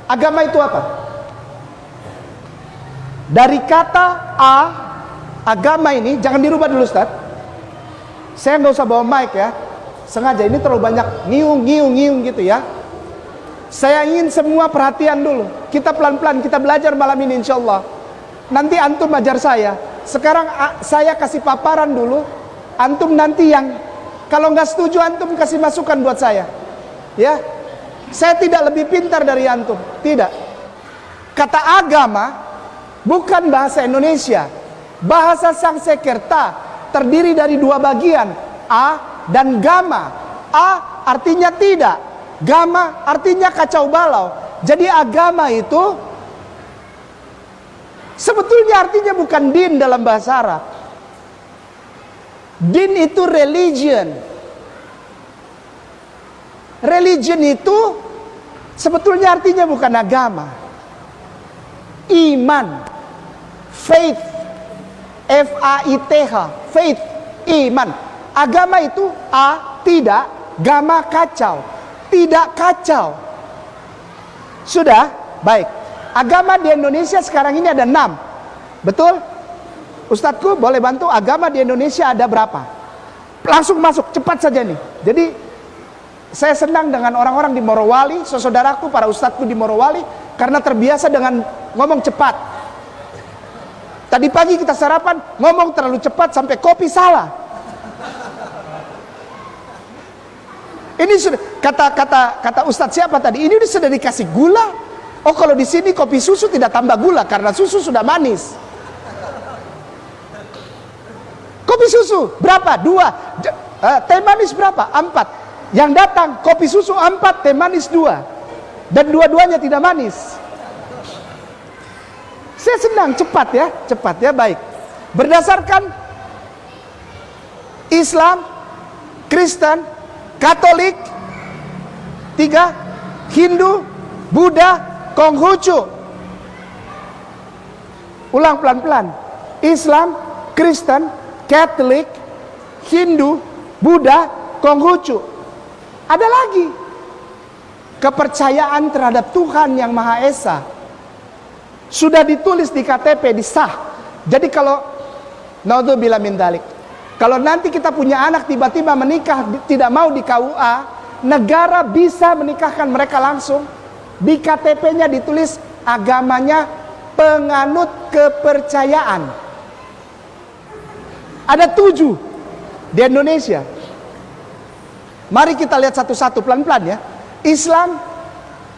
Agama itu apa? Dari kata A, agama ini, jangan dirubah dulu Ustaz. Saya nggak usah bawa mic ya, sengaja, ini terlalu banyak ngiung gitu ya. Saya ingin semua perhatian dulu. Kita pelan-pelan, kita belajar malam ini insya Allah. Nanti antum ajar saya. Sekarang saya kasih paparan dulu. Antum nanti yang, kalau nggak setuju antum kasih masukan buat saya. Ya, saya tidak lebih pintar dari antum, tidak. Kata agama bukan bahasa Indonesia. Bahasa Sanskerta terdiri dari dua bagian, a dan gama. A artinya tidak, gama artinya kacau balau. Jadi agama itu sebetulnya artinya bukan din dalam bahasa Arab. Din itu religion. Religion itu sebetulnya artinya bukan agama. Iman, faith, F-A-I-T-H, faith, iman. Agama itu A, tidak, gama kacau, tidak kacau. Sudah, baik. Agama di Indonesia sekarang ini ada 6. Betul? Ustadzku boleh bantu, agama di Indonesia ada berapa? Langsung masuk, cepat saja nih. Jadi saya senang dengan orang-orang di Morowali, saudaraku, para ustadzku di Morowali, karena terbiasa dengan ngomong cepat. Tadi pagi kita sarapan, ngomong terlalu cepat sampai kopi salah. Ini sudah kata ustadz siapa tadi? Ini sudah dikasih gula. Oh, kalau di sini kopi susu tidak tambah gula karena susu sudah manis. Kopi susu berapa? 2. Teh manis berapa? 4. Yang datang kopi susu 4, teh manis 2. Dan dua-duanya tidak manis. Saya senang, cepat ya, baik. Berdasarkan Islam, Kristen, Katolik, 3, Hindu, Buddha, Konghucu. Ulang pelan-pelan. Islam, Kristen, Katolik, Hindu, Buddha, Konghucu. Ada lagi kepercayaan terhadap Tuhan yang Maha Esa. Sudah ditulis di KTP, disah. Jadi kalau naudzubillah min dzalik, kalau nanti kita punya anak tiba-tiba menikah tidak mau di KUA, negara bisa menikahkan mereka langsung. Di KTP-nya ditulis agamanya penganut kepercayaan. Ada 7 di Indonesia. Mari kita lihat satu-satu pelan-pelan ya. Islam,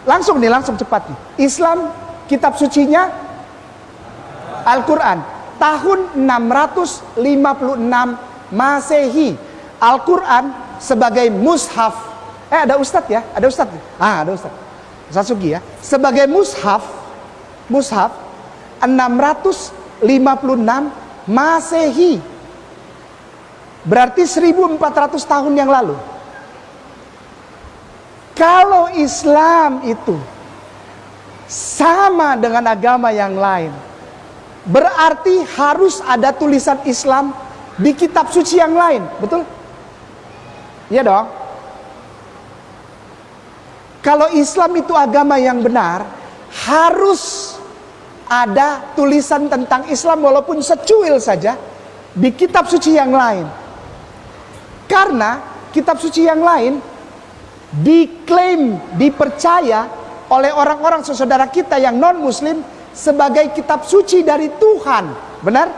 langsung cepat nih. Islam, kitab sucinya Al-Quran. Tahun 656 Masehi. Al-Quran sebagai mushaf. Ada ustadz ya? Ada ustadz? Ada ustadz. Ustadz Sugi ya. Sebagai mushaf 656 Masehi. Berarti 1400 tahun yang lalu. Kalau Islam itu sama dengan agama yang lain, berarti harus ada tulisan Islam di kitab suci yang lain, betul? Iya dong. Kalau Islam itu agama yang benar, harus ada tulisan tentang Islam walaupun secuil saja di kitab suci yang lain. Karena kitab suci yang lain diklaim, dipercaya oleh orang-orang saudara kita yang non-muslim sebagai kitab suci dari Tuhan. Benar?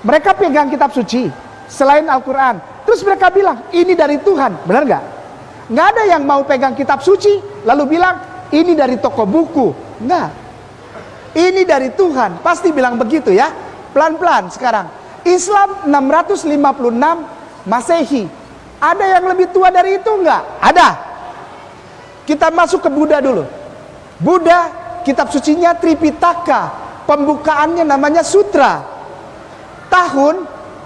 Mereka pegang kitab suci selain Al-Quran. Terus mereka bilang, ini dari Tuhan. Benar gak? Nggak ada yang mau pegang kitab suci lalu bilang, ini dari toko buku. Nggak. Ini dari Tuhan. Pasti bilang begitu ya. Pelan-pelan sekarang. Islam 656 Masehi. Ada yang lebih tua dari itu enggak? Ada. Kita masuk ke Buddha dulu. Buddha, kitab sucinya Tripitaka. Pembukaannya namanya Sutra. Tahun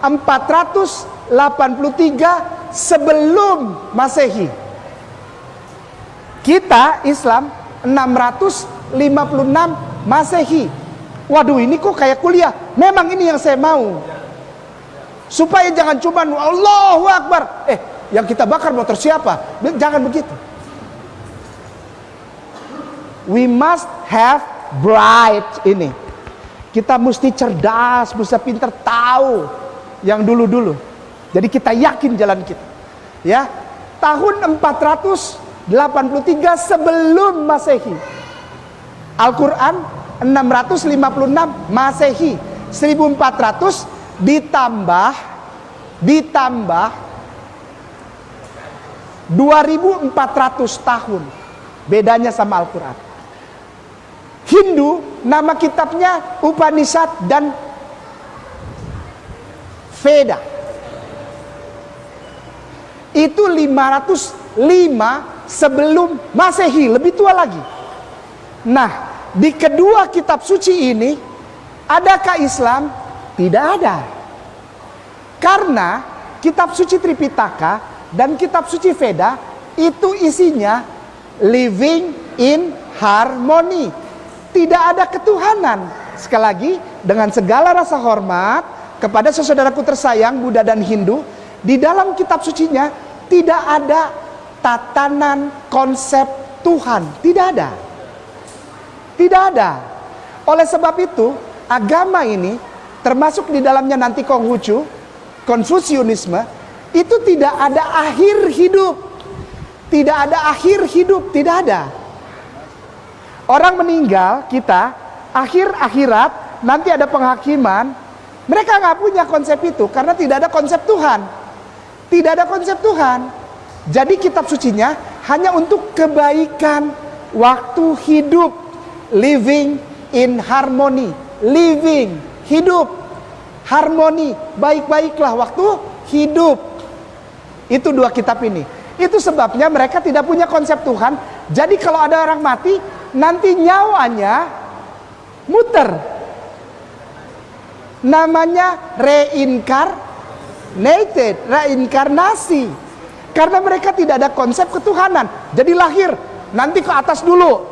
483 sebelum Masehi. Kita Islam 656 Masehi. Waduh, ini kok kayak kuliah. Memang ini yang saya mau. Supaya jangan cuma Allahu Akbar. Yang kita bakar motor siapa? Jangan begitu. we must have bright ini. Kita mesti cerdas, mesti pintar tahu yang dulu-dulu. Jadi kita yakin jalan kita. Ya, tahun 483 sebelum Masehi. Al-Quran 656 Masehi. 1400 ditambah 2400 tahun bedanya sama Al-Quran. Hindu nama kitabnya Upanishad dan Veda. Itu 505 sebelum Masehi, lebih tua lagi. Nah, di kedua kitab suci ini adakah Islam? Tidak ada. Karena kitab suci Tripitaka dan kitab suci Veda itu isinya living in harmony. Tidak ada ketuhanan. Sekali lagi, dengan segala rasa hormat kepada saudaraku tersayang Buddha dan Hindu, di dalam kitab sucinya tidak ada tatanan konsep Tuhan. Tidak ada. Tidak ada. Oleh sebab itu, agama ini termasuk di dalamnya nanti Konghucu, Konfusianisme, itu tidak ada akhir hidup. Tidak ada akhir hidup, tidak ada. Orang meninggal, kita, akhirat, nanti ada penghakiman. Mereka nggak punya konsep itu, karena tidak ada konsep Tuhan. Tidak ada konsep Tuhan. Jadi kitab sucinya hanya untuk kebaikan waktu hidup. Living in harmony. Living, hidup. Harmoni, baik-baiklah waktu hidup. Itu dua kitab ini. Itu sebabnya mereka tidak punya konsep Tuhan. Jadi kalau ada orang mati, nanti nyawanya muter. Namanya reinkarnasi. Karena mereka tidak ada konsep ketuhanan. Jadi lahir, nanti ke atas dulu.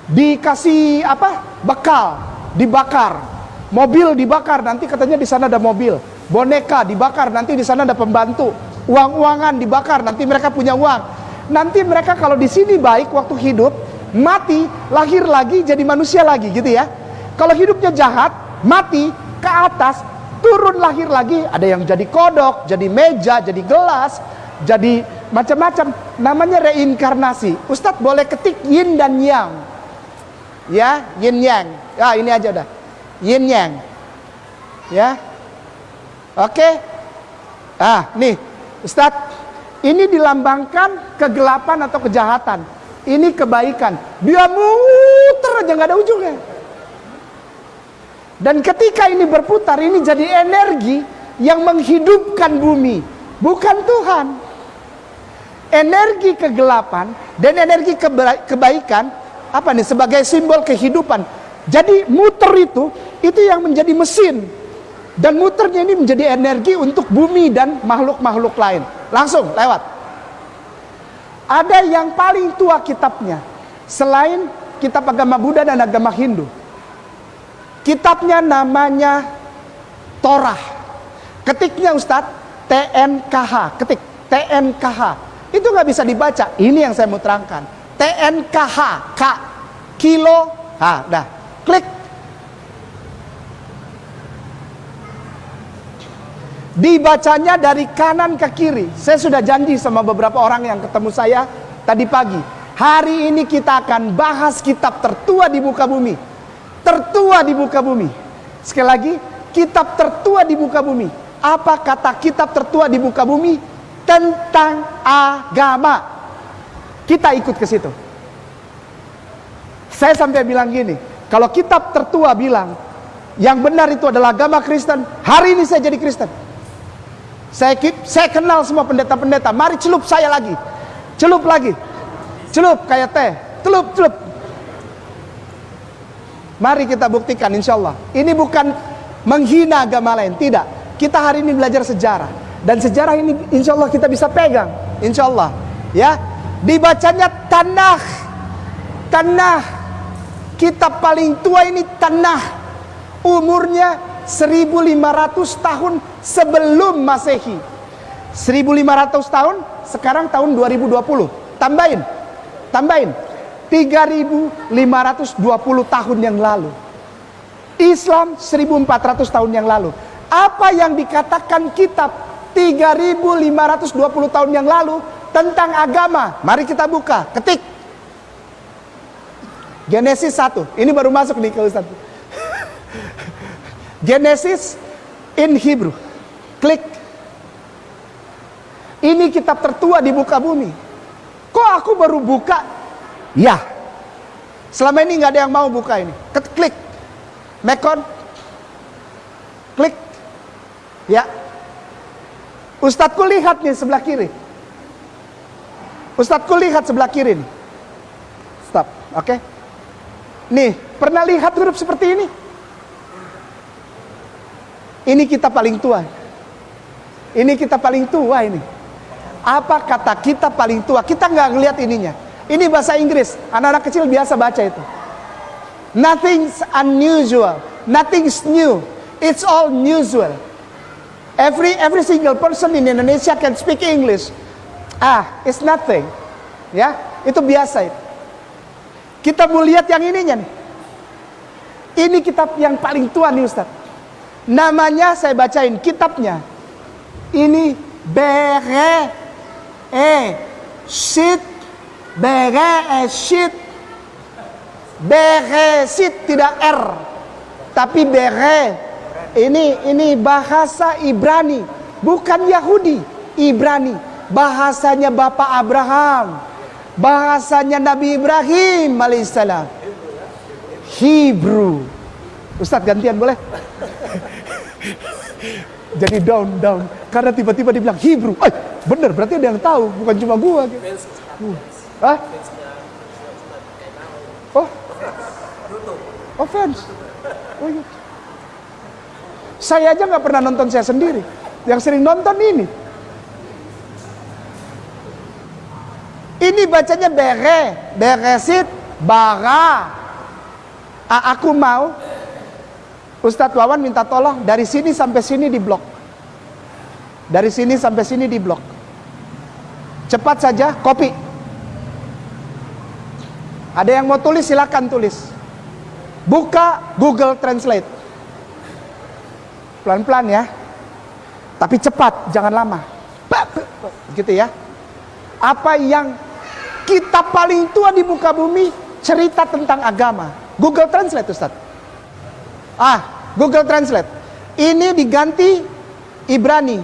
Dikasih apa? Bekal, dibakar. Mobil dibakar, nanti katanya di sana ada mobil. Boneka dibakar, nanti di sana ada pembantu. Uang-uangan dibakar, nanti mereka punya uang. Nanti mereka kalau di sini baik waktu hidup, mati, lahir lagi jadi manusia lagi gitu ya. Kalau hidupnya jahat, mati, ke atas, turun lahir lagi. Ada yang jadi kodok, jadi meja, jadi gelas, jadi macam-macam. Namanya reinkarnasi. Ustadz boleh ketik yin dan yang. Ya, yin yang. Ya, ini aja udah. Yin yang. Ya. Oke. Nih, Ustadz, ini dilambangkan kegelapan atau kejahatan. Ini kebaikan. Dia muter aja nggak ada ujungnya. Dan ketika ini berputar, ini jadi energi yang menghidupkan bumi, bukan Tuhan. Energi kegelapan dan energi kebaikan apa nih sebagai simbol kehidupan. Jadi muter itu yang menjadi mesin. Dan muternya ini menjadi energi untuk bumi dan makhluk-makhluk lain. Langsung lewat. Ada yang paling tua kitabnya selain kitab agama Buddha dan agama Hindu. Kitabnya namanya Torah. Ketiknya Ustadz TNKH. Ketik TNKH. Itu nggak bisa dibaca. Ini yang saya mau terangkan. TNKH. K. Kilo. Dah. Klik. Dibacanya dari kanan ke kiri. Saya sudah janji sama beberapa orang yang ketemu saya tadi pagi. Hari ini kita akan bahas kitab tertua di muka bumi. Tertua di muka bumi. Sekali lagi, kitab tertua di muka bumi. Apa kata kitab tertua di muka bumi? Tentang agama. Kita ikut ke situ. Saya sampai bilang gini, kalau kitab tertua bilang yang benar itu adalah agama Kristen, hari ini saya jadi Kristen. Saya kenal semua pendeta-pendeta. Mari celup saya lagi. Celup lagi. Celup kayak teh. Celup. Mari kita buktikan insya Allah. Ini bukan menghina agama lain. Tidak. Kita hari ini belajar sejarah. Dan sejarah ini insya Allah kita bisa pegang. Insya Allah. Ya. Dibacanya Tanakh. Tanakh. Kitab paling tua ini Tanakh. Umurnya 1500 tahun sebelum Masehi. 1500 tahun, sekarang tahun 2020. Tambahin. 3.520 tahun yang lalu. Islam 1.400 tahun yang lalu. Apa yang dikatakan kitab 3.520 tahun yang lalu tentang agama? Mari kita buka, ketik Genesis 1. Ini baru masuk nih ke Ustaz. Genesis in Hebrew. Klik. Ini kitab tertua di muka bumi. Kok aku baru buka? Ya. Selama ini nggak ada yang mau buka ini. Klik. Mekon. Klik. Ya. Ustadzku lihat nih sebelah kiri. Ustadzku lihat sebelah kiri nih. Stop. Oke. Nih, pernah lihat huruf seperti ini? Ini kitab paling tua. Ini kitab paling tua ini. Apa kata kitab paling tua? Kita nggak ngelihat ininya. Ini bahasa Inggris. Anak-anak kecil biasa baca itu. Nothing's unusual. Nothing's new. It's all usual. Every single person in Indonesia can speak English. It's nothing. Ya, itu biasa itu. Kita mau lihat yang ininya nih. Ini kitab yang paling tua nih Ustaz. Namanya saya bacain kitabnya. Ini Bereshit. Bereshit. Bereshit tidak R. Tapi ini bahasa Ibrani, bukan Yahudi. Ibrani, bahasanya Bapak Abraham, bahasanya Nabi Ibrahim alaihissalam. Hebrew. Ustadz gantian boleh? Jadi down karena tiba-tiba dibilang Hebrew. Bener, berarti ada yang tahu, bukan cuma gua. Fans. Oh iya. Saya aja nggak pernah nonton saya sendiri. Yang sering nonton ini. Ini bacanya Beresit, bara. Aku mau Ustadz Wawan minta tolong dari sini sampai sini di blok. Dari sini sampai sini di blok. Cepat saja, copy. Ada yang mau tulis silakan tulis. Buka Google Translate. Pelan-pelan ya. Tapi cepat, jangan lama. Gitu ya. Apa yang kitab paling tua di muka bumi cerita tentang agama? Google Translate Ustaz. Google Translate. Ini diganti Ibrani.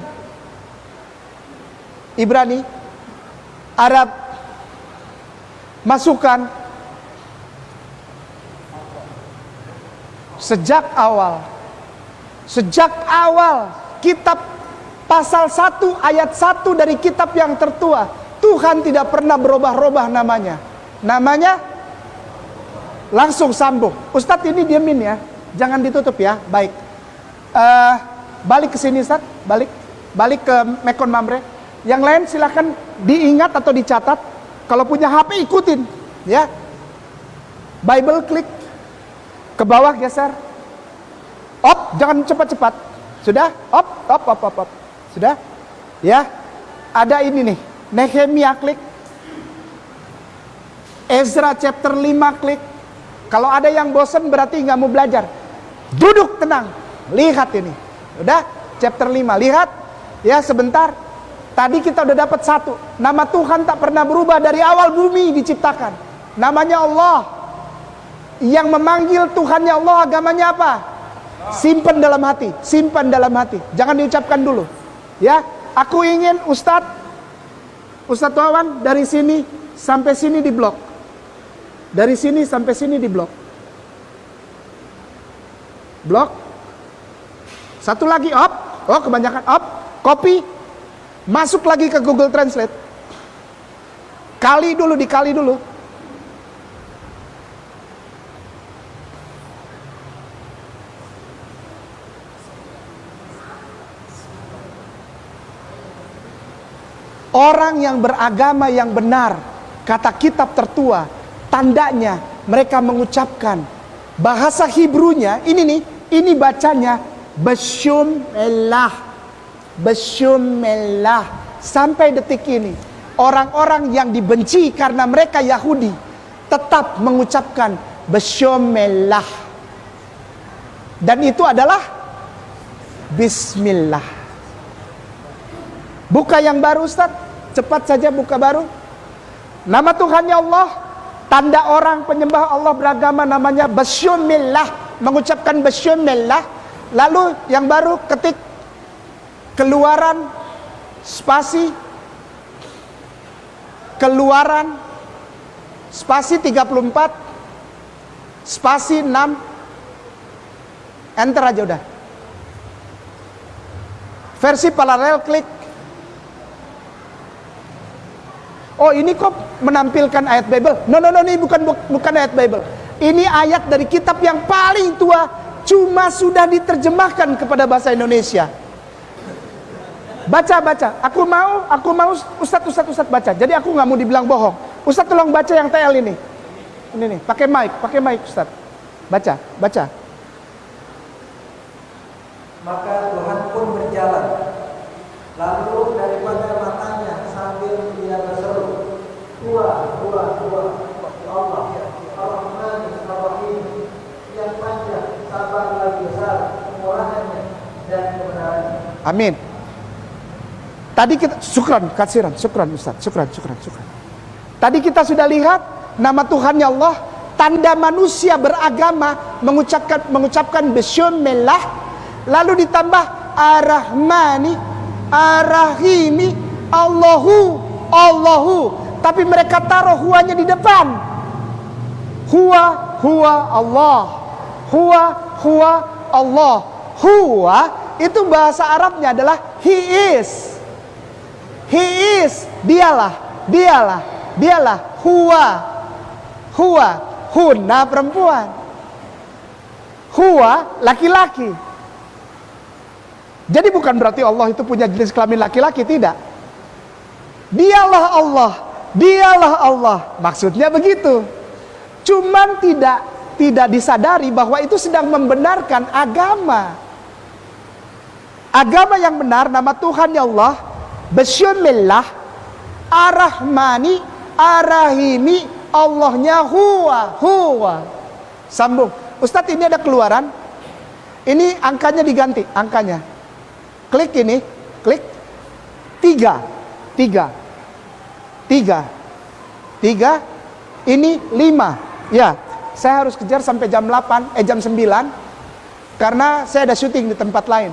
Ibrani, Arab. Masukkan sejak awal kitab pasal 1 ayat 1 dari kitab yang tertua, Tuhan tidak pernah berubah-ubah namanya. Namanya langsung sambung. Ustadz ini diamin ya, jangan ditutup ya. Baik, balik ke sini Ustadz, balik ke Mekon Mamre. Yang lain silakan diingat atau dicatat. Kalau punya HP ikutin ya. Bible klik ke bawah, geser. Jangan cepat-cepat. Sudah? Op. Sudah? Ya. Ada ini nih. Nehemia klik. Ezra chapter 5 klik. Kalau ada yang bosan berarti nggak mau belajar. Duduk tenang. Lihat ini. Udah? Chapter 5. Lihat. Ya, sebentar. Tadi kita udah dapat satu. Nama Tuhan tak pernah berubah dari awal bumi diciptakan. Namanya Allah. Yang memanggil Tuhannya Allah, agamanya apa? Simpan dalam hati. Simpan dalam hati. Jangan diucapkan dulu. Ya, aku ingin Ustadz Wawan dari sini sampai sini di blok. Dari sini sampai sini di blok. Blok. Satu lagi kebanyakan copy. Masuk lagi ke Google Translate. Dikali dulu. Orang yang beragama yang benar, kata kitab tertua, tandanya mereka mengucapkan bahasa Hebrunya, ini bacanya Bashum Elah. Sampai detik ini orang-orang yang dibenci karena mereka Yahudi tetap mengucapkan Bismillah. Dan itu adalah Bismillah. Buka yang baru Ustaz, cepat saja buka baru. Nama Tuhannya Allah, tanda orang penyembah Allah beragama namanya Bismillah, mengucapkan Bismillah. Lalu yang baru ketik Keluaran spasi Keluaran spasi 34 spasi 6, enter aja udah. Versi paralel klik. Oh ini kok menampilkan ayat Bible? No, ini bukan ayat Bible. Ini ayat dari kitab yang paling tua, cuma sudah diterjemahkan kepada bahasa Indonesia. Baca. Aku mau Ustadz baca. Jadi aku nggak mau dibilang bohong. Ustadz tolong baca yang TL ini. Ini nih, pakai mic Ustadz. Baca. Maka Tuhan pun berjalan, lalu daripada matanya sambil dia berseru, Tuhan, Allah, Ar-Rahman, Ar-Rahim, yang panjang, sabar lagi besar, kemurahannya dan kebenarannya. Amin. Tadi kita syukran Ustaz, syukran. Tadi kita sudah lihat nama Tuhannya Allah, tanda manusia beragama mengucapkan Bismillah, lalu ditambah Ar-Rahmani, Ar-Rahimi, Allahu. Tapi mereka taruh huwanya di depan. Huwa Allah. Huwa Allah. Huwa itu bahasa Arabnya adalah he is. Dialah. Huwa. Hunna perempuan. Huwa laki-laki. Jadi bukan berarti Allah itu punya jenis kelamin laki-laki, tidak. Dialah Allah. Maksudnya begitu. Cuman tidak disadari bahwa itu sedang membenarkan agama. Agama yang benar, nama Tuhannya Allah, Bismillah, Ar-Rahmani, Ar-Rahimi, Allahnya huwa. Sambung. Ustadz, ini ada Keluaran. Ini angkanya diganti, angkanya. Klik ini, klik 3. Ini 5. Ya, saya harus kejar sampai jam 9 karena saya ada syuting di tempat lain.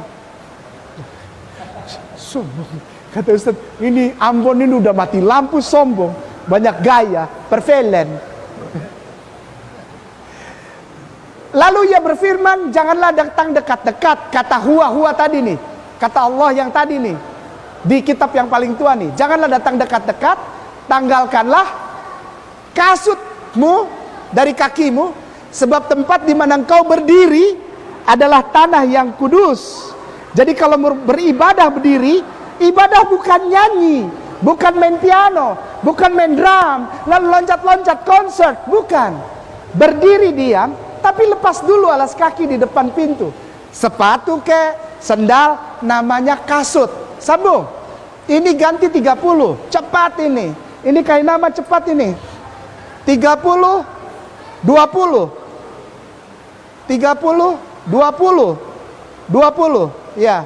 Sombong, kata Ustaz, ini Ambon ini udah mati lampu, sombong, banyak gaya, perfelen. Lalu ia berfirman, janganlah datang dekat-dekat. Kata huwa tadi nih, kata Allah yang tadi nih, di kitab yang paling tua nih, janganlah datang dekat-dekat, tanggalkanlah kasutmu dari kakimu, sebab tempat di mana engkau berdiri adalah tanah yang kudus. Jadi kalau beribadah berdiri, ibadah bukan nyanyi, bukan main piano, bukan main drum, lalu loncat-loncat konser, bukan. Berdiri diam, tapi lepas dulu alas kaki di depan pintu. Sepatu sendal, namanya kasut. Sambung. Ini ganti 30, cepat ini. Ini kayak nama cepat ini. 30, 20. 20, ya.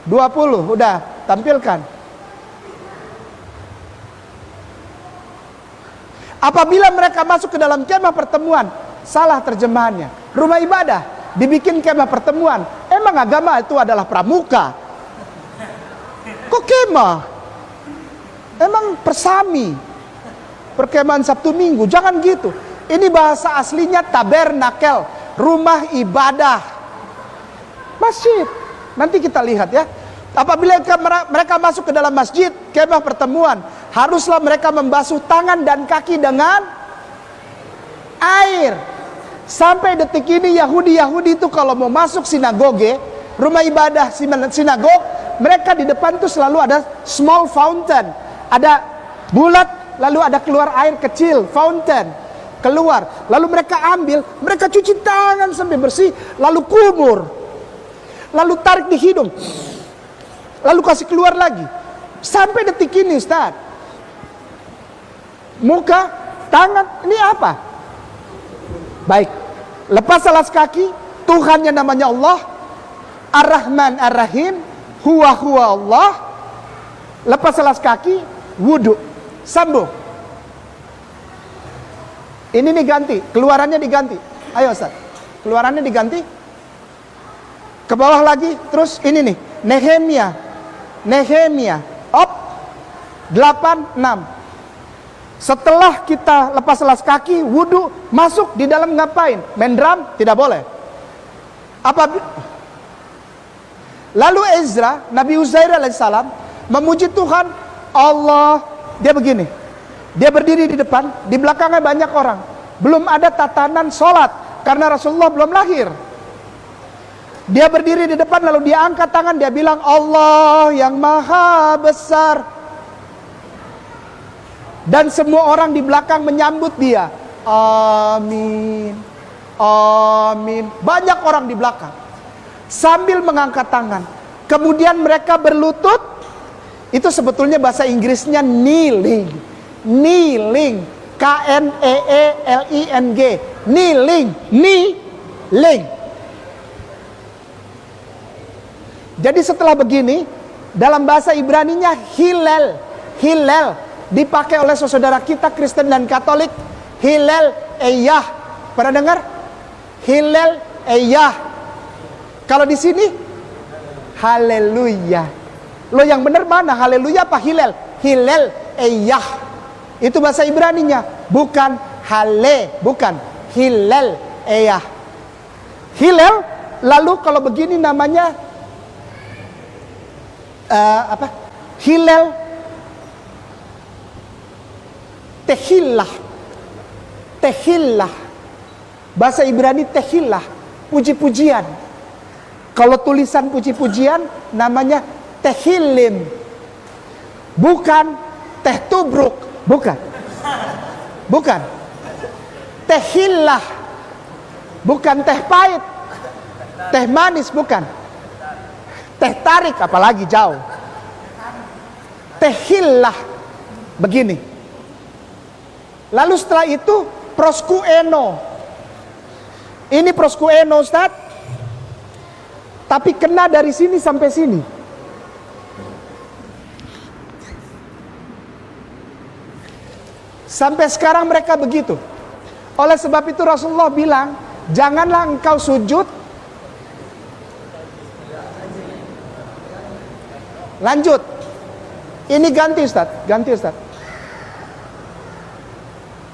20, udah tampilkan. Apabila mereka masuk ke dalam kemah pertemuan, salah terjemahannya. Rumah ibadah dibikin kemah pertemuan. Emang agama itu adalah pramuka? Kok kemah? Emang persami? Perkemahan Sabtu Minggu? Jangan gitu. Ini bahasa aslinya tabernakel, rumah ibadah, masjid. Nanti kita lihat ya. Apabila mereka masuk ke dalam masjid, kemah pertemuan, haruslah mereka membasuh tangan dan kaki dengan air. Sampai detik ini Yahudi itu kalau mau masuk sinagoge, rumah ibadah sinagog, mereka di depan tuh selalu ada small fountain. Ada bulat, lalu ada keluar air kecil, fountain. Keluar, lalu mereka ambil, mereka cuci tangan sampai bersih, lalu kumur, lalu tarik di hidung, lalu kasih keluar lagi. Sampai detik ini Ustaz, muka tangan. Ini apa? Baik. Lepas alas kaki, Tuhannya namanya Allah, Ar-Rahman Ar-Rahim, huwa Allah. Lepas alas kaki, wudhu, sambung. Ini nih ganti, keluarannya diganti. Ayo Ustaz, keluarannya diganti. Ke bawah lagi, terus ini nih, Nehemia, op, 8:6. Setelah kita lepas alas kaki, wudhu, masuk di dalam ngapain? Main drum? Tidak boleh. Lalu Ezra, Nabi Uzair alaihissalam, memuji Tuhan, Allah, dia begini. Dia berdiri di depan, di belakangnya banyak orang. Belum ada tatanan sholat, karena Rasulullah belum lahir. Dia berdiri di depan, lalu dia angkat tangan, dia bilang, Allah yang maha besar. Dan semua orang di belakang menyambut dia. Amin, amin. Banyak orang di belakang sambil mengangkat tangan. Kemudian mereka berlutut. Itu sebetulnya bahasa Inggrisnya kneeling. Kneeling, K-N-E-E-L-I-N-G, kneeling. Jadi setelah begini, dalam bahasa Ibraninya Hillel dipakai oleh saudara kita Kristen dan Katolik, Hillel Eyah. Pernah dengar? Hillel Eyah. Kalau di sini Haleluya. Lo yang benar mana? Haleluya apa Hillel? Hillel Eyah. Itu bahasa Ibraninya, bukan bukan Hillel Eyah. Hillel, lalu kalau begini namanya Hillel Tehillah. Bahasa Ibrani Tehillah, puji-pujian. Kalau tulisan puji-pujian namanya Tehillim. Bukan teh tubruk, bukan. Tehillah, bukan teh pahit, teh manis, bukan. Teh tarik, apalagi jauh. Tehillah, begini. Lalu setelah itu proskueno. Ini proskueno, Ustaz. Tapi kena dari sini sampai sini. Sampai sekarang mereka begitu. Oleh sebab itu Rasulullah bilang, janganlah engkau sujud. Lanjut. Ini ganti Ustaz.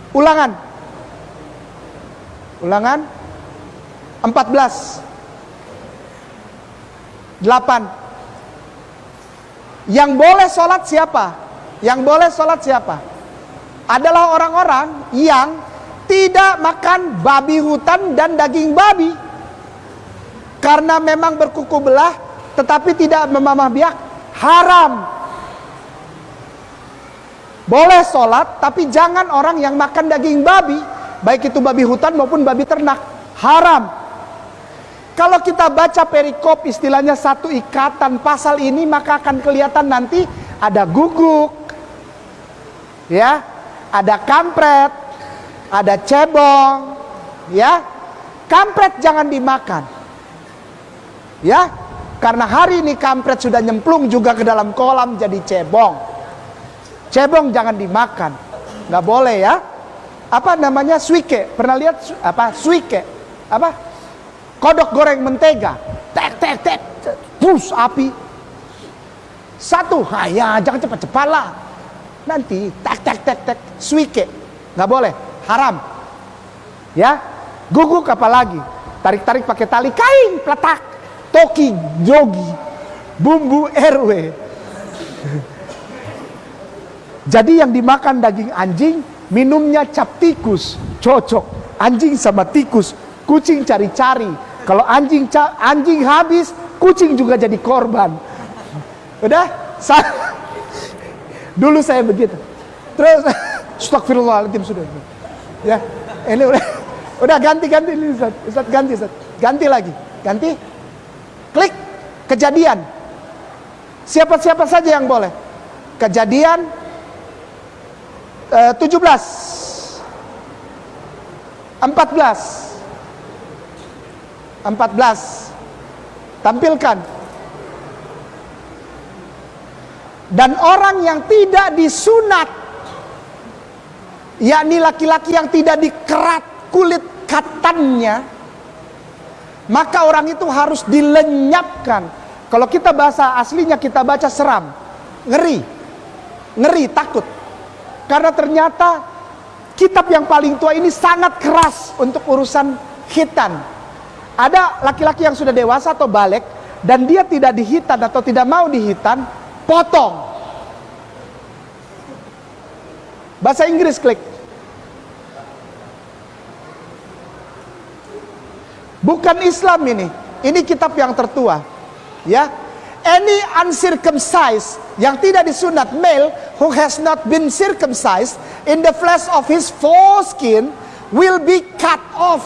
Ulangan 14 8. Yang boleh sholat siapa? Adalah orang-orang yang tidak makan babi hutan dan daging babi. Karena memang berkuku belah, tetapi tidak memamah biak, haram. Boleh sholat, tapi jangan orang yang makan daging babi, baik itu babi hutan maupun babi ternak, haram. Kalau kita baca perikop, istilahnya satu ikatan pasal ini, maka akan kelihatan nanti ada guguk, ya, ada kampret, ada cebong, ya. Kampret jangan dimakan, ya, karena hari ini kampret sudah nyemplung juga ke dalam kolam jadi cebong. Cebong jangan dimakan, nggak boleh ya. Apa namanya, suike? Pernah lihat apa suike? Apa? Kodok goreng mentega, tek, pus api. Satu, ya jangan cepat-cepat lah. Nanti tek, suike, nggak boleh, haram. Ya, guguk apalagi, tarik pakai tali kain, peletak, toki, jogi, bumbu RW. Jadi yang dimakan daging anjing, minumnya cap tikus, cocok. Anjing sama tikus, kucing cari-cari. Kalau anjing habis, kucing juga jadi korban. Udah? Dulu saya begitu. Terus astagfirullahaladzim sudah. Ya, ini udah ganti ini Ustaz, ganti lagi. Ganti. Klik Kejadian. Siapa saja yang boleh? Kejadian 17 14. Tampilkan. Dan orang yang tidak disunat, yakni laki-laki yang tidak dikerat kulit katannya, maka orang itu harus dilenyapkan. Kalau kita bahasa aslinya kita baca seram, ngeri, takut. Karena ternyata kitab yang paling tua ini sangat keras untuk urusan khitan. Ada laki-laki yang sudah dewasa atau balik dan dia tidak dihitan atau tidak mau dihitan, potong. Bahasa Inggris klik. Bukan Islam ini. Ini kitab yang tertua. Ya. Any uncircumcised yang tidak disunat male who has not been circumcised in the flesh of his foreskin will be cut off.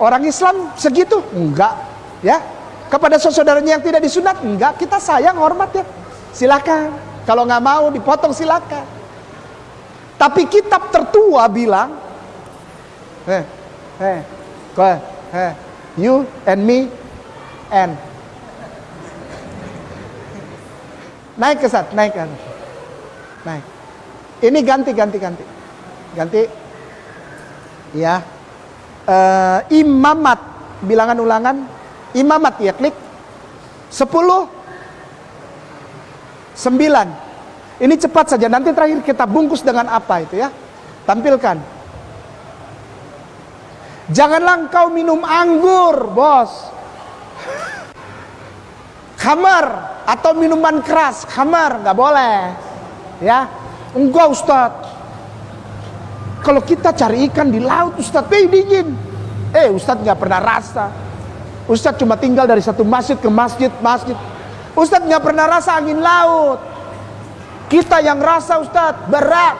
Orang Islam segitu? Enggak, ya. Kepada saudaranya yang tidak disunat? Enggak, kita sayang, hormat ya. Silakan. Kalau nggak mau dipotong silakan. Tapi kitab tertua bilang, you and me and naik ke saat, naik. Ini ganti. Ya. Imamat, bilangan ulangan imamat ya, klik 10 9. Ini cepat saja, nanti terakhir kita bungkus dengan apa itu ya. Tampilkan. Janganlah engkau minum anggur, bos. Khamar atau minuman keras, khamar nggak boleh. Ya, enggak Ustadz. Kalau kita cari ikan di laut, Ustadz, dingin. Ustadz nggak pernah rasa. Ustadz cuma tinggal dari satu masjid ke masjid. Ustadz nggak pernah rasa angin laut. Kita yang rasa Ustadz, berat,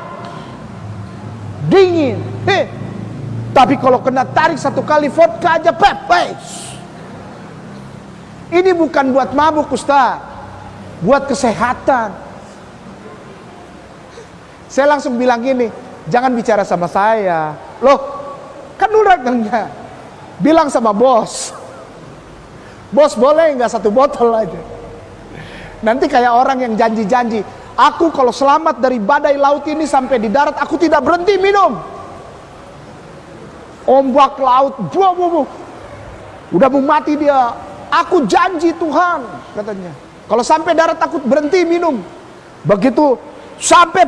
dingin. Tapi kalau kena tarik satu kali vodka aja, pepes. Ini bukan buat mabuk Ustadz, buat kesehatan. Saya langsung bilang gini, jangan bicara sama saya. Loh, kan uragangnya. Bilang sama bos. Bos boleh nggak satu botol aja? Nanti kayak orang yang janji-janji, aku kalau selamat dari badai laut ini sampai di darat, aku tidak berhenti minum. Ombak laut, udah mau mati dia. Aku janji Tuhan, katanya. Kalau sampai darat aku berhenti minum. Begitu sampai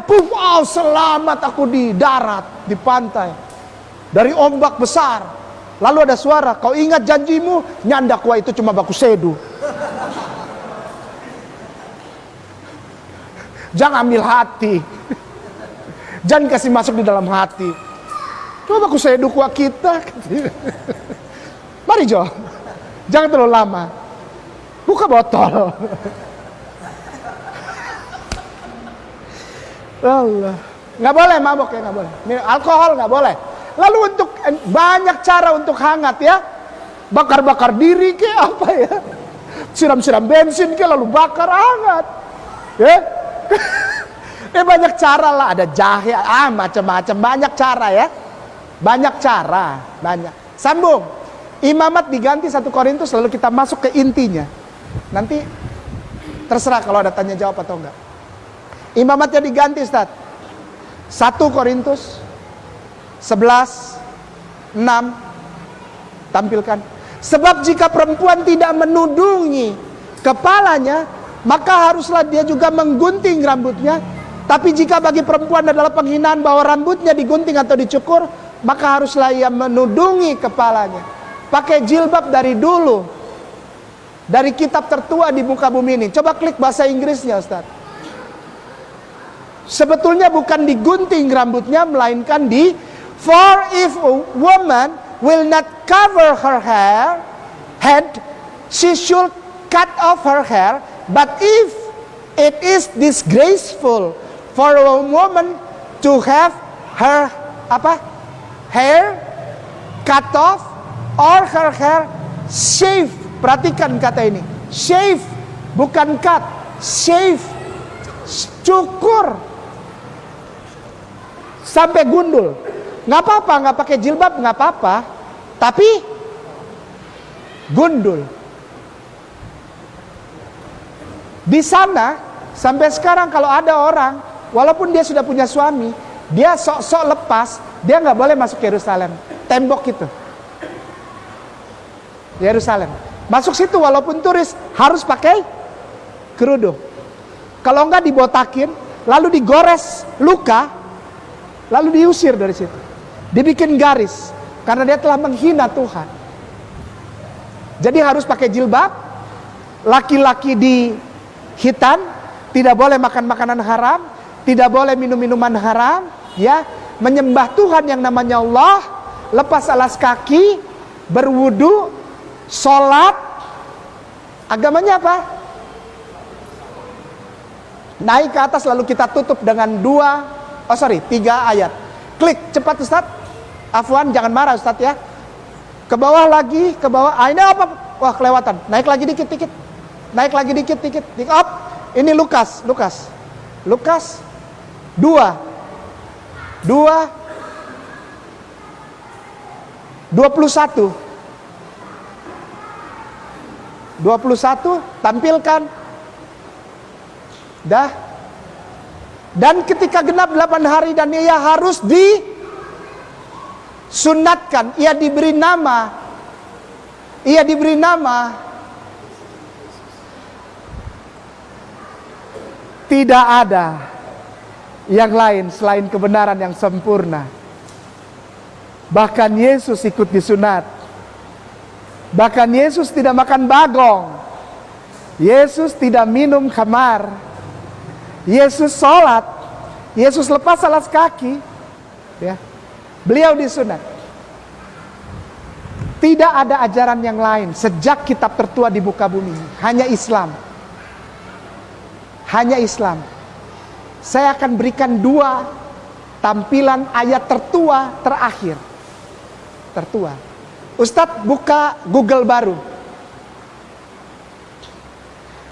selamat aku di darat, di pantai. Dari ombak besar. Lalu ada suara, kau ingat janjimu? Nyandak, wah itu cuma baku sedu. Jangan ambil hati. Jangan kasih masuk di dalam hati. Coba baku sedu kuah kita. Mari Jo, jangan terlalu lama. Buka botol. Allah, nggak boleh mabok ya, nggak boleh. Alkohol nggak boleh. Lalu untuk banyak cara untuk hangat ya, bakar-bakar diri ke apa ya, siram-siram bensin ke lalu bakar hangat, ya. Banyak cara lah, ada jahe, macam-macam, banyak cara ya, banyak cara, banyak. Sambung, imamat diganti 1 Korintus, lalu kita masuk ke intinya. Nanti terserah kalau ada tanya jawab atau enggak. Imamatnya diganti Ustaz. 1 Korintus 11:6 tampilkan. Sebab jika perempuan tidak menudungi kepalanya, maka haruslah dia juga menggunting rambutnya. Tapi jika bagi perempuan adalah penghinaan bahwa rambutnya digunting atau dicukur, maka haruslah ia menudungi kepalanya. Pakai jilbab dari dulu, dari kitab tertua di muka bumi ini. Coba klik bahasa Inggrisnya Ustaz. Sebetulnya bukan digunting rambutnya, melainkan for if a woman will not cover her head, she should cut off her hair. But if it is disgraceful for a woman to have her hair cut off or her hair shave. Perhatikan kata ini, shave, bukan cut, shave. cukur sampai gundul. Nggak apa-apa, nggak pakai jilbab nggak apa-apa, tapi gundul. Di sana sampai sekarang kalau ada orang, walaupun dia sudah punya suami, dia sok-sok lepas, dia nggak boleh masuk Yerusalem. Tembok itu, Yerusalem. Masuk situ walaupun turis harus pakai kerudung. Kalau nggak dibotakin, lalu digores luka, lalu diusir dari situ. Dibikin garis karena dia telah menghina Tuhan. Jadi harus pakai jilbab. Laki-laki di hitan tidak boleh makan makanan haram, tidak boleh minum minuman haram, ya, menyembah Tuhan yang namanya Allah, lepas alas kaki, berwudu, sholat. Agamanya apa? Naik ke atas lalu kita tutup dengan 3 ayat. Klik cepat Ustadz. Afwan, jangan marah Ustadz ya. Ke bawah lagi, ke bawah. Ini apa? Wah, kelewatan. Naik lagi dikit-dikit. Naik lagi dikit-dikit. Up. Ini Lukas 21 tampilkan. Dah. Dan ketika genap 8 hari dan ia harus disunatkan, ia diberi nama tidak ada yang lain selain kebenaran yang sempurna. Bahkan Yesus ikut disunat. Bahkan Yesus tidak makan bagong. Yesus tidak minum khamar. Yesus sholat. Yesus lepas alas kaki. Ya. Beliau disunat. Tidak ada ajaran yang lain sejak kitab tertua di muka bumi. Hanya Islam. Hanya Islam. Saya akan berikan 2 tampilan ayat tertua terakhir. Tertua. Ustadz buka Google baru.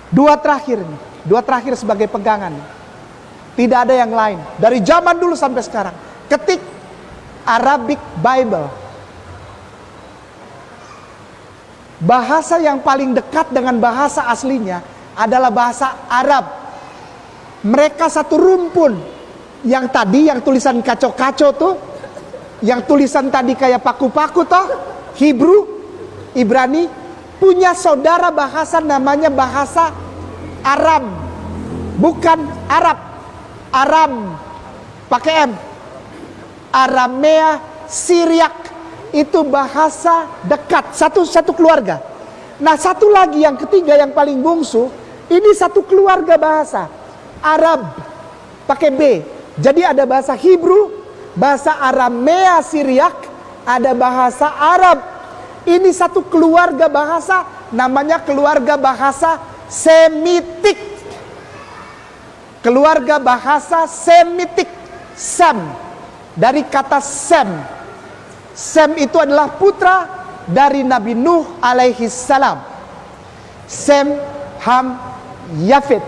2 terakhir nih. 2 terakhir sebagai pegangan. Tidak ada yang lain. Dari zaman dulu sampai sekarang. Ketik Arabic Bible. Bahasa yang paling dekat dengan bahasa aslinya adalah bahasa Arab. Mereka satu rumpun. Yang tadi yang tulisan kaco-kaco tuh, yang tulisan tadi kayak paku-paku toh, Hebrew, Ibrani, punya saudara bahasa namanya bahasa Arab. Bukan Arab. Aram pakai M. Aramea Syriak itu bahasa dekat, satu keluarga. Nah, satu lagi yang ketiga yang paling bungsu, ini satu keluarga bahasa Arab pakai B. Jadi ada bahasa Hebrew, bahasa Aramea Syriak, ada bahasa Arab. Ini satu keluarga bahasa, namanya keluarga bahasa Semitik. Keluarga bahasa Semitik. Sem, dari kata Sem. Sem itu adalah putra dari Nabi Nuh alaihi salam. Sem, Ham, Yafet.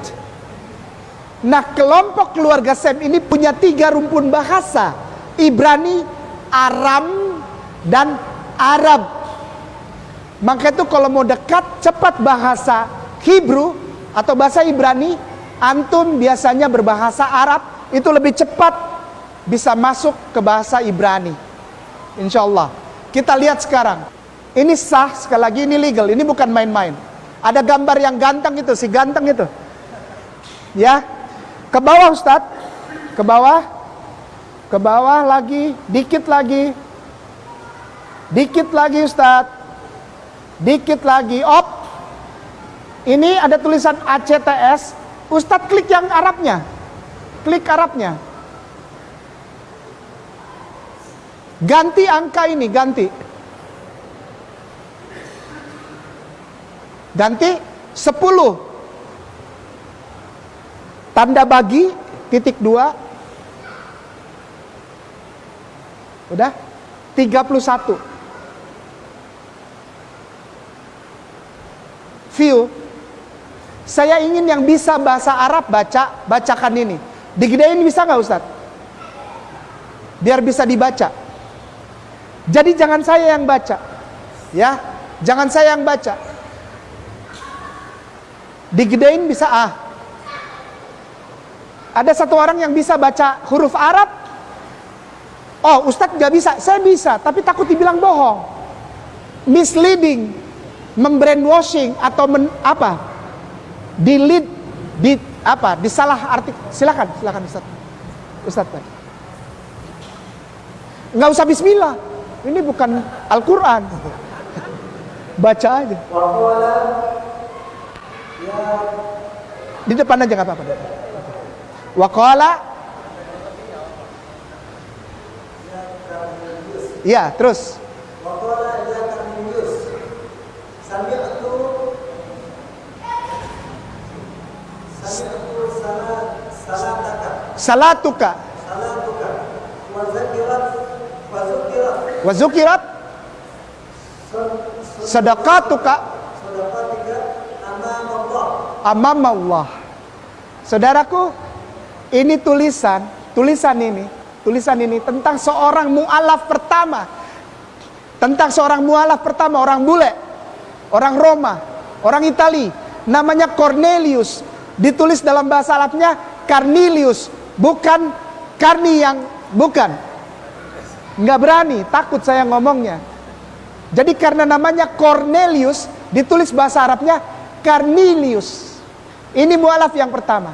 Nah, kelompok keluarga Sem ini punya 3 rumpun bahasa. Ibrani, Aram, dan Arab. Maka itu kalau mau dekat cepat bahasa Hebrew atau bahasa Ibrani, antum biasanya berbahasa Arab, itu lebih cepat bisa masuk ke bahasa Ibrani. Insya Allah. Kita lihat sekarang. Ini sah, sekali lagi ini legal, ini bukan main-main. Ada gambar yang ganteng itu, si ganteng itu. Ya. Ke bawah Ustadz. Ke bawah. Ke bawah lagi, dikit lagi. Dikit lagi Ustadz. Dikit lagi, op. Ini ada tulisan ACTS. Ustadz klik yang Arabnya. Klik Arabnya. Ganti angka ini, ganti. Ganti 10. Tanda bagi, titik 2. Udah? 31. View. saya ingin yang bisa bahasa Arab bacakan ini. Digedein bisa nggak Ustadz? Biar bisa dibaca. Jadi jangan saya yang baca, ya, jangan saya yang baca. Digedein bisa Ada satu orang yang bisa baca huruf Arab. Oh, Ustadz gak bisa. Saya bisa, tapi takut dibilang bohong, misleading, membrainwashing atau disalah arti. Silakan Ustadz. Nggak usah bismillah. Ini bukan Al-Quran. Baca aja. Di depan aja nggak apa-apa. Waqala. Ya, terus. Waqala ya Karnelius, sami'tu Salatuka. Wa zukirat sadaqatuka amam Allah. Saudaraku, ini tulisan ini tentang seorang mu'alaf pertama. Orang bule, orang Roma, orang Itali, namanya Cornelius. Ditulis dalam bahasa Arabnya Karnilius, bukan Karni yang bukan. Nggak berani, takut saya ngomongnya. Jadi karena namanya Cornelius, ditulis bahasa Arabnya Karnilius. Ini mu'alaf yang pertama.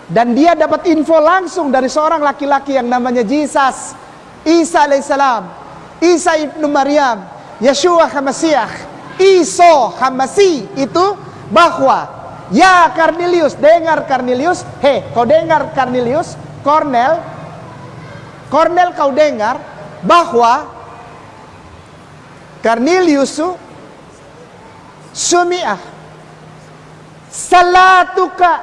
Dan dia dapat info langsung dari seorang laki-laki yang namanya Jesus, Isa alaihissalam, Isa ibnu Maryam, Yeshua Hamasiah, Iso Hamasi, itu bahwa ya Karnelius, dengar Karnelius, kau dengar Karnelius, Cornel kau dengar bahwa Karnelius sumi'ah salatuka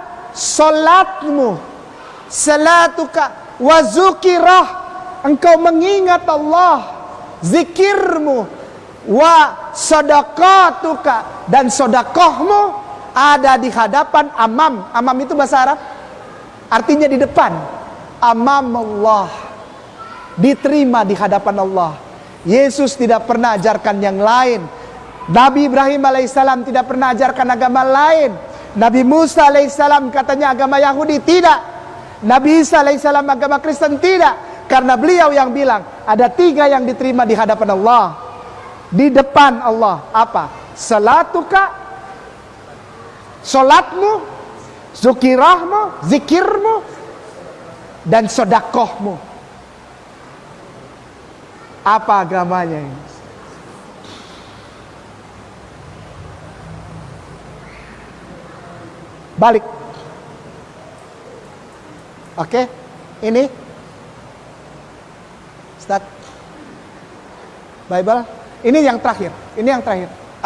wa zukirah, engkau mengingat Allah, zikirmu, wa sadaqatuka, dan sodakohmu ada di hadapan amam itu bahasa Arab artinya di depan, amam Allah, diterima di hadapan Allah. Yesus tidak pernah ajarkan yang lain. Nabi Ibrahim alaihissalam tidak pernah ajarkan agama lain. Nabi Musa alaihissalam katanya agama Yahudi, tidak. Nabi Isa alaihissalam agama Kristen, tidak. Karena beliau yang bilang ada 3 yang diterima di hadapan Allah, di depan Allah. Apa? Salatuka, solatmu, zukirahmu, zikirmu, dan sodakohmu. Apa agamanya ini? Balik. Oke, ini Ustaz Bible. Ini yang terakhir.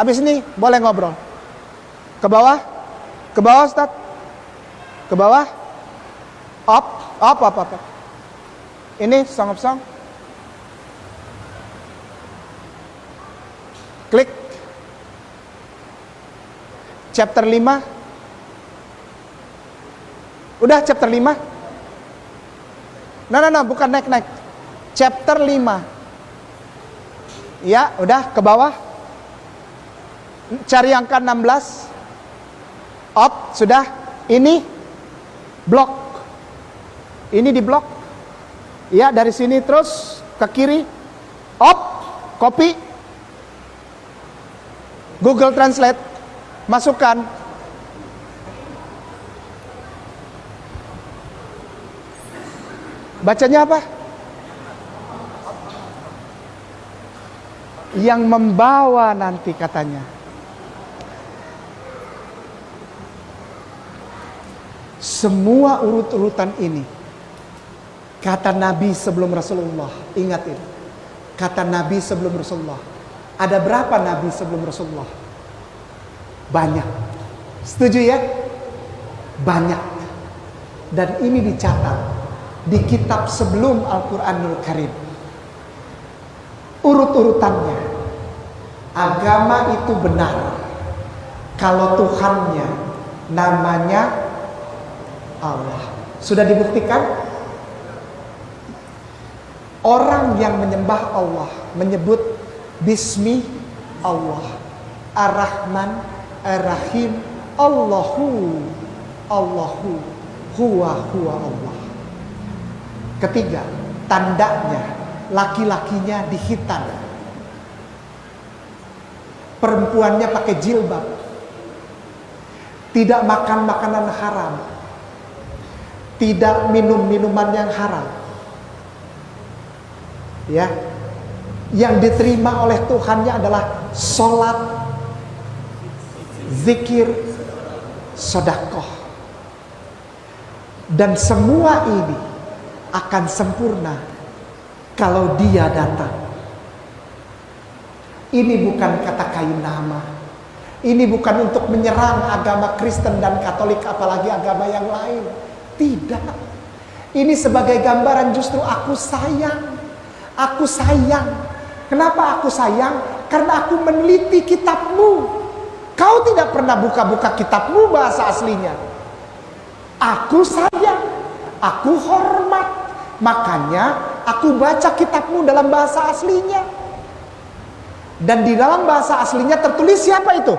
Habis ini boleh ngobrol. Ke bawah Ustaz. Ke bawah. Up. Ini Song of Song. Klik. Chapter 5. Udah chapter 5? No, bukan naik. Chapter 5. Ya, udah ke bawah. Cari angka 16. Up, sudah. Ini blok. Ini di blok. Ya, dari sini terus ke kiri. Up, copy. Google Translate. Masukkan. Bacanya apa? Yang membawa nanti katanya. Semua urut-urutan ini kata Nabi sebelum Rasulullah. Ingat ini. Kata Nabi sebelum Rasulullah. Ada berapa Nabi sebelum Rasulullah? Banyak. Setuju ya? Banyak. Dan ini dicatat di kitab sebelum Al-Quranul Karim. Urut-urutannya. Agama itu benar kalau Tuhannya namanya Allah. Sudah dibuktikan? Orang yang menyembah Allah menyebut Bismi Allah, Ar-Rahman, Ar-Rahim, Allahu, Allahu, huwa Allah. Ketiga, tandanya laki-lakinya dihitan, perempuannya pakai jilbab, tidak makan makanan haram, tidak minum minuman yang haram. Ya, yang diterima oleh Tuhannya adalah sholat, zikir, sedekah. Dan semua ini akan sempurna kalau dia datang. Ini bukan kata kayu nama. Ini bukan untuk menyerang agama Kristen dan Katolik, apalagi agama yang lain. Tidak. Ini sebagai gambaran justru aku sayang. Aku sayang. Kenapa aku sayang? Karena aku meneliti kitabmu. Kau tidak pernah buka-buka kitabmu bahasa aslinya. Aku sayang. Aku hormat. Makanya aku baca kitabmu dalam bahasa aslinya. Dan di dalam bahasa aslinya tertulis siapa itu?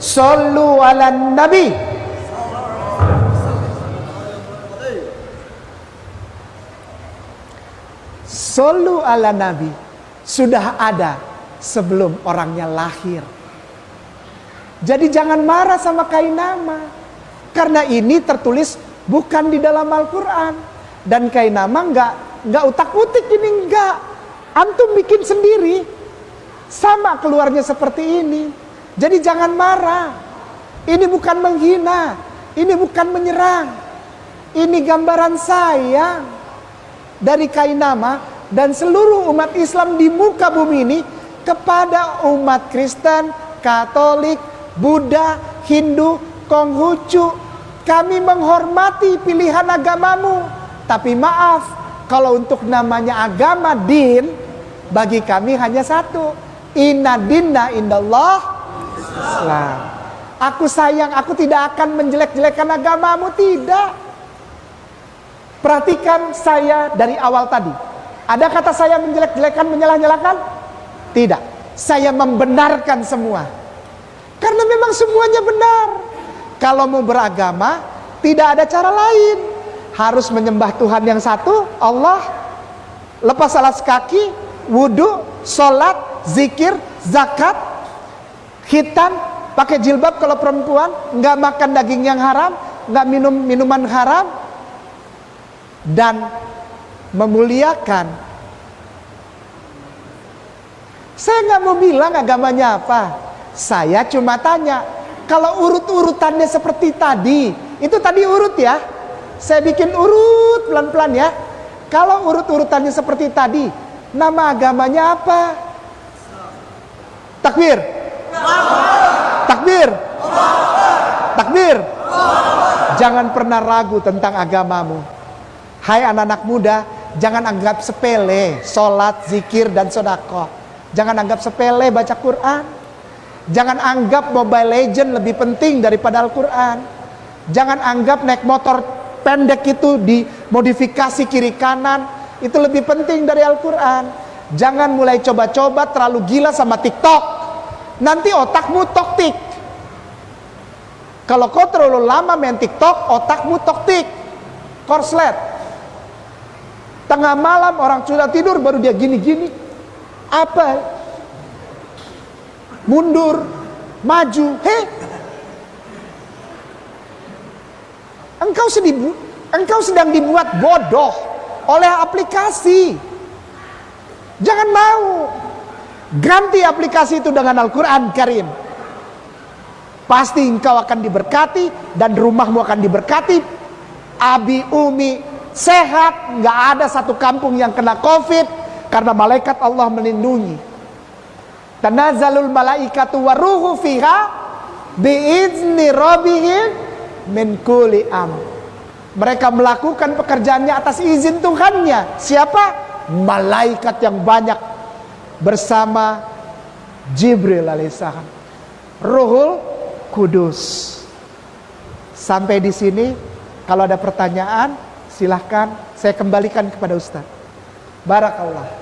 Shallu ala nabi. Shallu ala nabi sudah ada sebelum orangnya lahir. Jadi jangan marah sama kain nama, karena ini tertulis bukan di dalam Al-Quran. Dan kain nama nggak utak-utik, ini nggak. Antum bikin sendiri, sama keluarnya seperti ini. Jadi jangan marah. Ini bukan menghina, ini bukan menyerang. Ini gambaran sayang dari kain nama dan seluruh umat Islam di muka bumi ini kepada umat Kristen, Katolik, Buddha, Hindu, Konghucu. Kami menghormati pilihan agamamu, tapi maaf, kalau untuk namanya agama din, bagi kami hanya satu. Inna dinna indallah Islam. Aku sayang, aku tidak akan menjelek-jelekan agamamu, tidak. Perhatikan saya dari awal tadi. Ada kata saya menjelek-jelekan, menyalah-nyalakan? Tidak. Saya membenarkan semua. Karena memang semuanya benar. Kalau mau beragama, tidak ada cara lain. Harus menyembah Tuhan yang satu, Allah. Lepas alas kaki, wudhu, sholat, zikir, zakat, khitan, pakai jilbab kalau perempuan, nggak makan daging yang haram, nggak minum minuman haram, dan memuliakan. Saya nggak mau bilang agamanya apa. Saya cuma tanya, kalau urut-urutannya seperti tadi, itu tadi urut ya. Saya bikin urut pelan-pelan ya. Kalau urut-urutannya seperti tadi, nama agamanya apa? Takbir. Takbir. Takbir. Jangan pernah ragu tentang agamamu. Hai anak-anak muda, jangan anggap sepele sholat, zikir, dan sedekah. Jangan anggap sepele baca Quran. Jangan anggap Mobile Legend lebih penting daripada Al-Quran. Jangan anggap naik motor pendek itu dimodifikasi kiri kanan itu lebih penting dari Al-Quran. Jangan mulai coba-coba terlalu gila sama TikTok. Nanti otakmu toktik. Kalau kau terlalu lama main TikTok, otakmu toktik, korslet. Tengah malam orang sudah tidur baru dia gini-gini. Apa? Mundur, maju. Engkau sedang dibuat bodoh oleh aplikasi. Jangan mau. Ganti aplikasi itu dengan Al-Quran Karim. Pasti engkau akan diberkati dan rumahmu akan diberkati. Abi, umi, sehat. Gak ada satu kampung yang kena COVID. Karena malaikat Allah melindungi. Tanazzalul malaikatu waruhu fiha biizni rabbihim min kulli am. Mereka melakukan pekerjaannya atas izin Tuhannya. Siapa? Malaikat yang banyak bersama Jibril alaihissalam. Ruhul Kudus. Sampai di sini, kalau ada pertanyaan silahkan saya kembalikan kepada Ustaz. Barakallah.